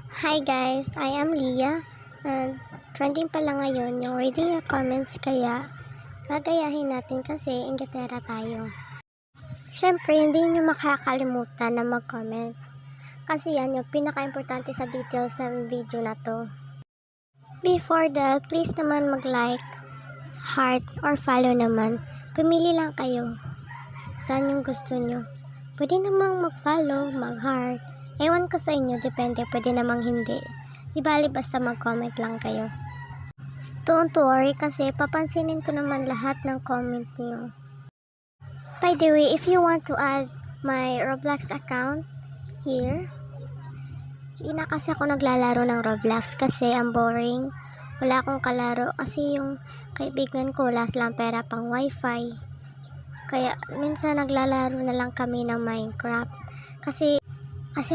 Hi guys, I am Leah and trending pala ngayon yung reading your comments kaya gagayahin natin kasi Inglaterra tayo. Syempre, hindi nyo makakalimutan na mag-comment kasi yan yung pinaka-importante sa details ng video na to. Before that, please naman mag-like, heart, or follow naman. Pumili lang kayo saan yung gusto nyo. Pwede namang mag-follow, mag-heart. Ewan ko sa inyo, depende, pwede namang hindi. Di bali basta mag-comment lang kayo. Don't worry kasi papansinin ko naman lahat ng comment niyo. By the way, if you want to add my Roblox account here, di na kasi ako naglalaro ng Roblox kasi ang boring. Wala akong kalaro kasi yung kaibigan ko wala silang pera pang wifi. Kaya minsan naglalaro na lang kami ng Minecraft kasi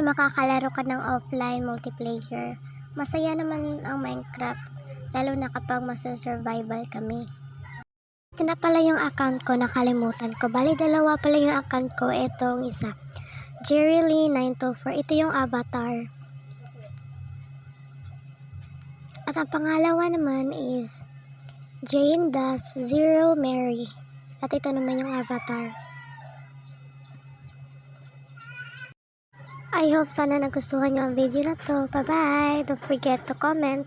makakalaro ka ng offline multiplayer. Masaya naman ang Minecraft, lalo na kapag masa-survival kami. Ito na pala yung account ko, nakalimutan ko. Bali, dalawa pala yung account ko. Itong isa, JerryLee924. Ito yung avatar. At ang pangalawa naman is Jane-0Mary. At ito naman yung avatar. I hope sana nagustuhan nyo ang video na to. Bye-bye! Don't forget to comment.